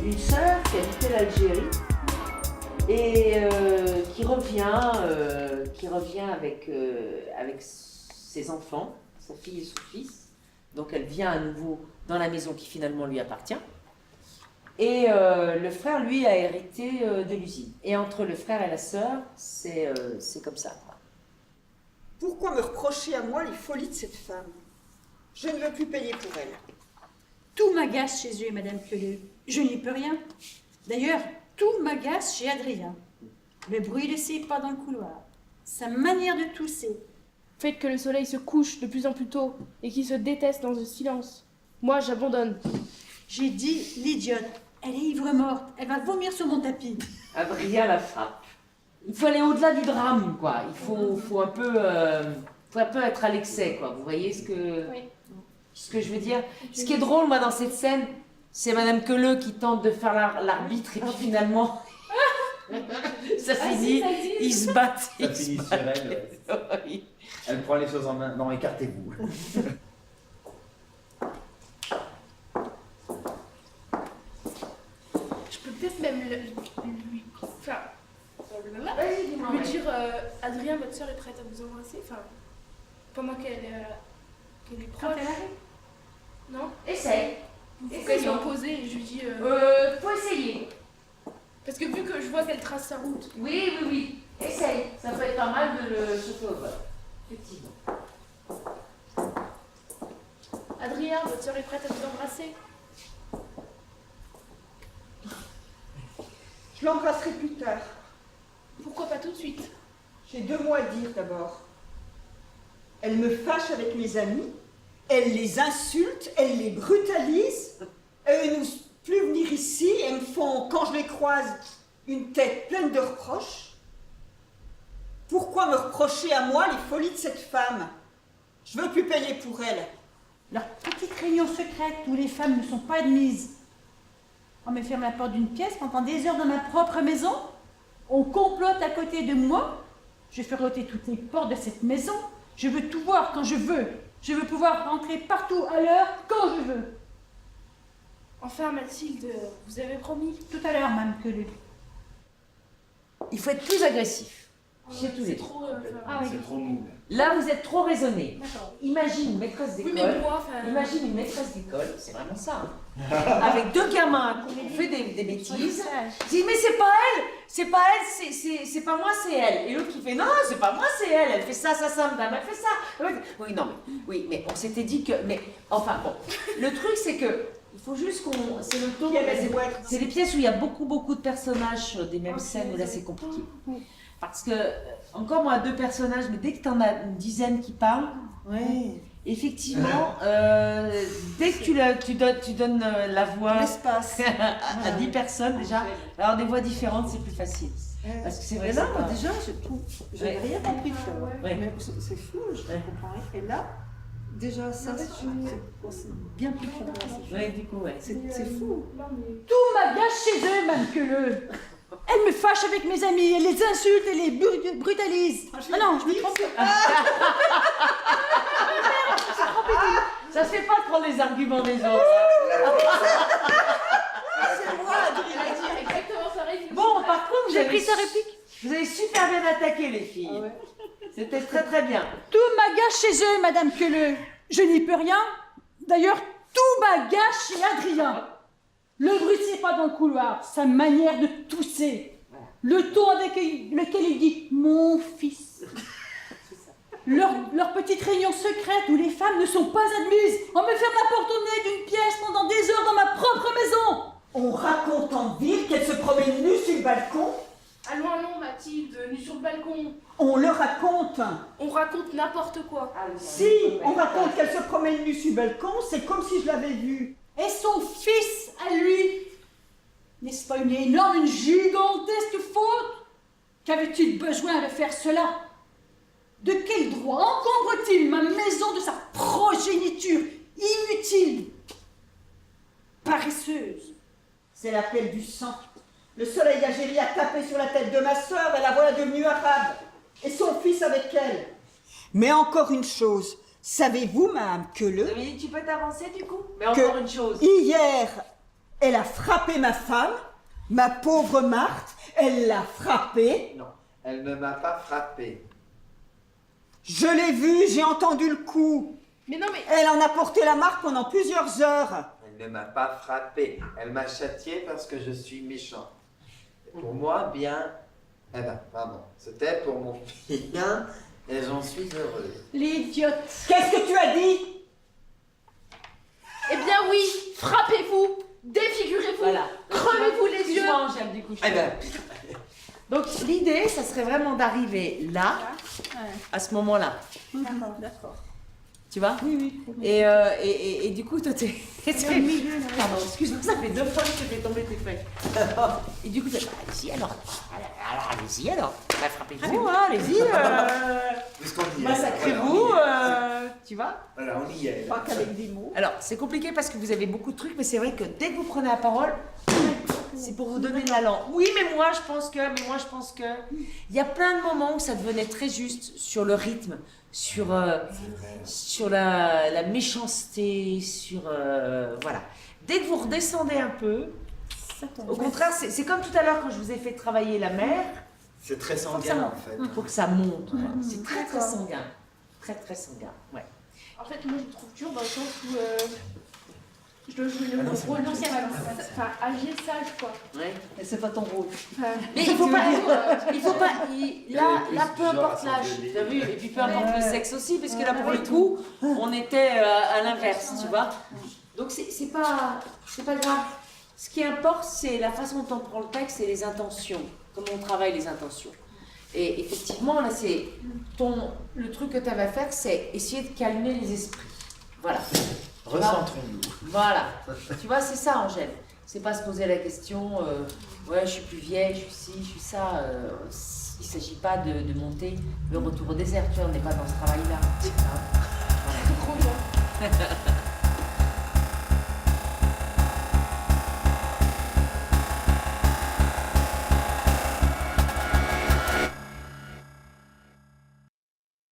une sœur qui habitait l'Algérie et qui revient avec ses enfants, sa fille et son fils. Donc elle vient à nouveau dans la maison qui finalement lui appartient. Et le frère, lui, a hérité de l'usine. Et entre le frère et la sœur, c'est comme ça. Pourquoi me reprocher à moi les folies de cette femme? Je ne veux plus payer pour elle. Tout m'agace chez eux, Madame Pioleux. Je n'y peux rien. D'ailleurs, tout m'agace chez Adrien. Le bruit de ses pas dans le couloir, sa manière de tousser. Faites que le soleil se couche de plus en plus tôt et qu'il se déteste dans le silence. Moi, j'abandonne. J'ai dit l'idiote. Elle est ivre morte. Elle va vomir sur mon tapis. Adrien la frappe. Il faut aller au-delà du drame, quoi. Il faut un peu être à l'excès, quoi. Vous voyez ce que je veux dire? Ce qui est drôle, moi, dans cette scène, c'est Madame Queuleux qui tente de faire l'arbitre et puis finalement, ça finit, ils se battent. Ça finit sur elle. Oui. Elle prend les choses en main. Non, écartez-vous. Je peux peut-être même lui dire Adrien, votre soeur est prête à vous embrasser, enfin, pendant qu'elle est proche. Non? Essaye. Faut qu'elle soit posée et je lui dis... Faut essayer. Parce que vu que je vois qu'elle trace sa route. Oui. Essaye. Ça peut être pas mal de le chauffer au vol. Effectivement. Adrien, votre soeur est prête à vous embrasser. Je l'embrasserai plus tard. Pourquoi pas tout de suite? J'ai 2 mots à dire d'abord. Elle me fâche avec mes amis, elle les insulte, elle les brutalise, elles n'osent plus venir ici, elles me font, quand je les croise, une tête pleine de reproches. Pourquoi me reprocher à moi les folies de cette femme? Je veux plus payer pour elle. Leur petite réunion secrète où les femmes ne sont pas admises. On me ferme la porte d'une pièce pendant des heures dans ma propre maison. On complote à côté de moi. Je fais roter toutes les portes de cette maison. Je veux tout voir quand je veux. Je veux pouvoir rentrer partout à l'heure quand je veux. Enfin, Mathilde, vous avez promis. Tout à l'heure, Mme Queuleux. Il faut être plus agressif. Chez tous les deux. Trop... C'est trop mou. Là, vous êtes trop raisonné. D'accord. Imagine une maîtresse Oui, d'école. mais moi, enfin... Imagine une maîtresse d'école, c'est vraiment ça. Hein. Avec 2 gamins qui ont fait des bêtises. Dit mais c'est pas elle, c'est pas moi, c'est elle. Et l'autre qui fait non, c'est pas moi, c'est elle. Elle fait ça, madame, elle fait ça. Oui, non, mais on s'était dit que, mais enfin bon. Le truc c'est que il faut juste qu'on, c'est le ton. C'est les pièces où il y a beaucoup de personnages sur des mêmes scènes où là c'est compliqué. Parce que, encore moi, 2 personnages, mais dès que tu en as une dizaine qui parlent, effectivement, dès que tu donnes la voix L'espace. à 10 personnes déjà, alors des voix différentes, c'est plus facile. Parce que c'est vrai Et que là, c'est pas... déjà, je trouve, j'avais rien compris. Ouais. Mais c'est fou, je comprends rien. Et là, déjà, ça, c'est bien plus compréhensible. Ouais, du coup, ouais. C'est fou. Tout m'agace chez eux, Mme Queuleux. Elle me fâche avec mes amis, elle les insulte, elle les brutalise. Ah non, je me trompe. Ça se fait pas de prendre les arguments des autres. C'est moi, Elle a dit exactement pareil. Bon, par contre, J'ai pris sa réplique. Vous avez super bien attaqué, les filles. C'était très bien. Tout m'agace chez eux, Madame Queuleux. Je n'y peux rien. D'ailleurs, tout m'agace chez Adrien. Le bruit de ses pas dans le couloir, sa manière de tousser, le ton avec lequel il dit « mon fils ». Leur petite réunion secrète où les femmes ne sont pas admises. On me ferme la porte au nez d'une pièce pendant des heures dans ma propre maison. On raconte en ville qu'elle se promène nue sur le balcon. Allons, Mathilde, nue sur le balcon. On le raconte. On raconte n'importe quoi. Si on raconte qu'elle se promène nue sur le balcon, c'est comme si je l'avais vue. Et son fils à lui. N'est-ce pas une énorme, une gigantesque faute? Qu'avait-il besoin de faire cela? De quel droit encombre-t-il ma maison de sa progéniture inutile, paresseuse? C'est l'appel du sang. Le soleil d'Algérie a tapé sur la tête de ma sœur et la voilà devenue arabe. Et son fils avec elle. Mais encore une chose, savez-vous, Madame Queuleux, Dominique, tu peux t'avancer du coup? Mais Que- encore une chose. hier, elle a frappé ma femme, ma pauvre Marthe, elle l'a frappée. Non, elle ne m'a pas frappé. Je l'ai vue, j'ai entendu le coup. Mais non, mais. Elle en a porté la marque pendant plusieurs heures. Elle ne m'a pas frappé. Elle m'a châtié parce que je suis méchant. Et pour moi, bien. Eh ben, pardon. C'était pour mon bien et j'en suis heureuse. L'idiote. Qu'est-ce que tu as dit? Eh bien, oui, frappez-vous, défigurez-vous, Voilà. crevez-vous les yeux. Excuse-moi, Angèle, du coup. je Eh te- ben, Donc l'idée, ça serait vraiment d'arriver là, à ce moment-là. D'accord, d'accord. Tu vois? Oui, oui. faut mettre- Et du coup, toi, t'es... Dans le milieu, là. Pardon, excuse-moi, ça fait 2 fois que je te fais tomber tes feuilles. Et du coup, t'es... Allez-y alors. Allez-y alors. Bah, frappez-vous, hein, allez-y. Puisqu'on y est. Massacrez-vous, tu vois? Voilà, on y est. Pas qu'avec des mots. Alors, c'est compliqué parce que vous avez beaucoup de trucs, mais c'est vrai que dès que vous prenez la parole, c'est pour vous donner de l'allant. Oui, mais moi, je pense que... Il y a plein de moments où ça devenait très juste sur le rythme, sur la méchanceté, sur... voilà. Dès que vous redescendez un peu, Ça tombe. au contraire, c'est comme tout à l'heure quand je vous ai fait travailler la mer, C'est très Faut que ça sanguin en monte. fait. il faut que ça monte. ouais. C'est très très D'accord. sanguin. Très très sanguin, ouais. En fait, moi, je me trouve dur dans le sens où je dois jouer le Ah non, c'est rôle bon. enfin, agir sage, quoi. Ouais, mais c'est pas ton rôle. Enfin, Mais il faut pas, là, plus là, peu du genre importe à l'âge, s'engueuler. t'as vu, et puis peu importe le sexe aussi, parce que là, pour le coup, on était à l'inverse, tu vois. Donc c'est pas grave. Ce qui importe, c'est la façon dont on prend le texte et les intentions, comment on travaille les intentions. Et effectivement, là, c'est le truc que tu avais à faire, c'est essayer de calmer les esprits. Voilà. Recentrons-nous. Voilà. Tu vois, c'est ça, Angèle. C'est pas se poser la question, ouais, je suis plus vieille, je suis ci, je suis ça. Il s'agit pas de monter le retour au désert, tu vois, on n'est pas dans ce travail.